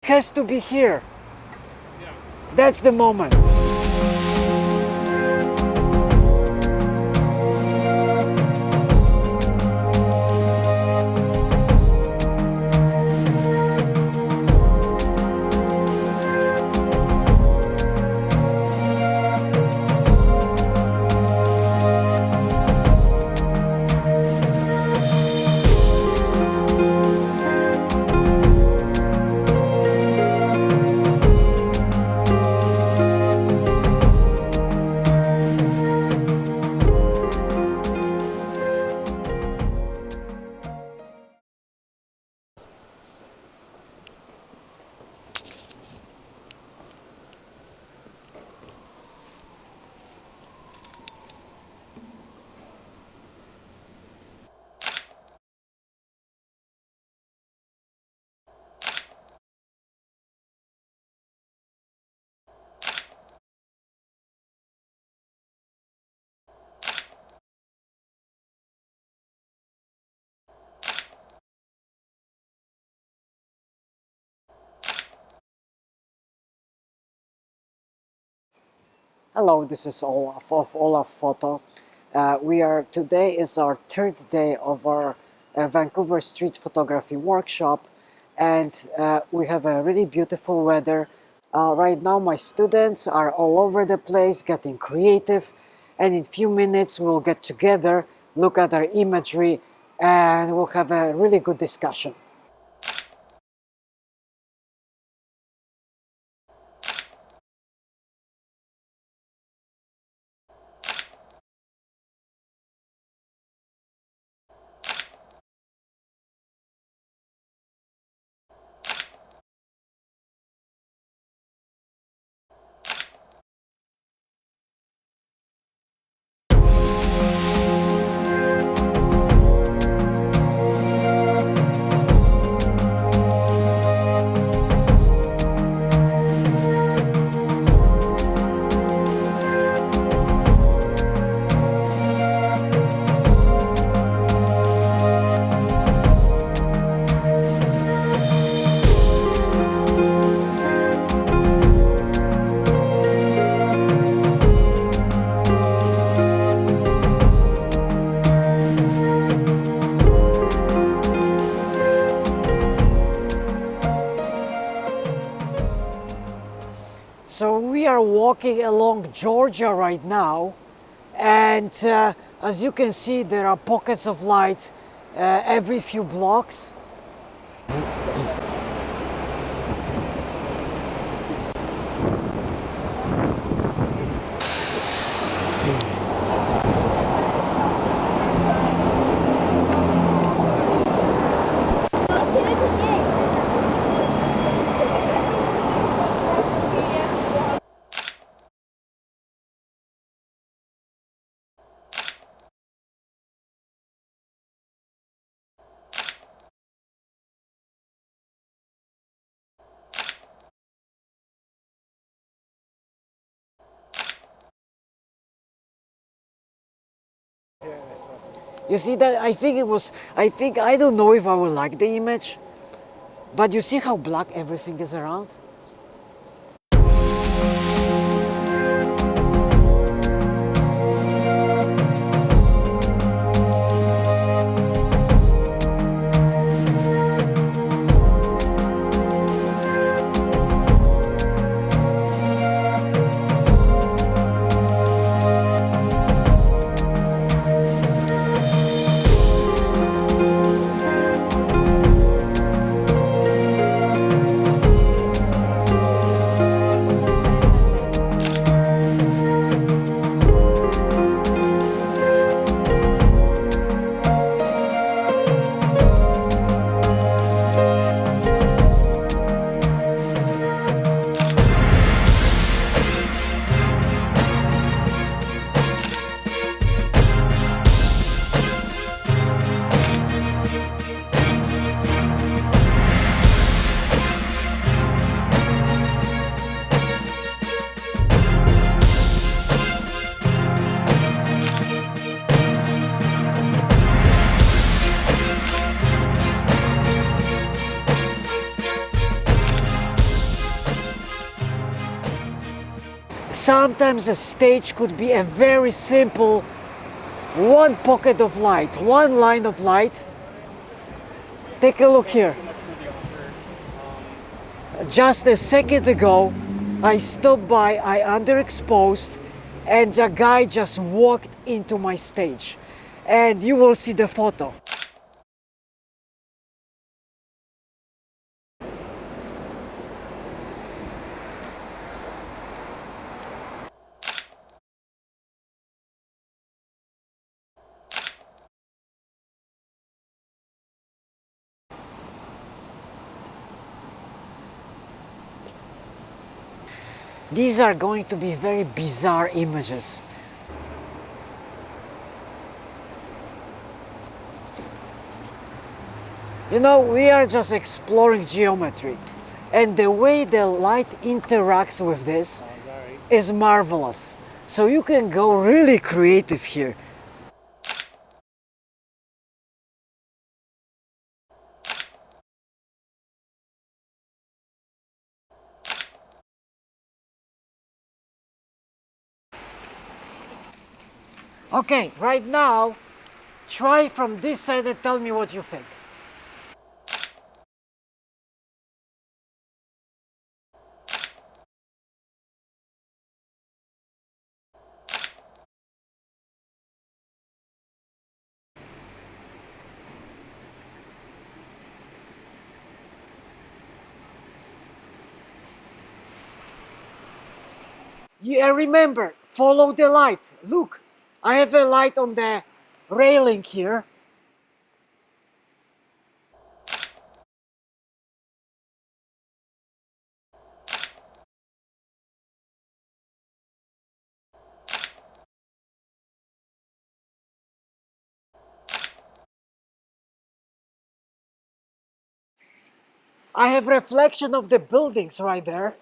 has to be here. That's the moment. Hello, this is Olaf of Olaf Photo. Today is our third day of our Vancouver street photography workshop, and we have a really beautiful weather. Right now my students are all over the place getting creative, and in a few minutes we'll get together, look at our imagery, and we'll have a really good discussion. So we are walking along Georgia right now, and as you can see, there are pockets of light every few blocks. You see that? I don't know if I will like the image, but you see how black everything is around? Sometimes a stage could be a very simple one pocket of light, one line of light. Take a look here. Just a second ago, I stopped by, I underexposed, and a guy just walked into my stage. And you will see the photo. These are going to be very bizarre images. You know, we are just exploring geometry, and the way the light interacts with this is marvelous. So you can go really creative here. Okay, right now, try from this side and tell me what you think. Yeah, remember, follow the light. Look, I have a light on the railing here. I have reflection of the buildings right there.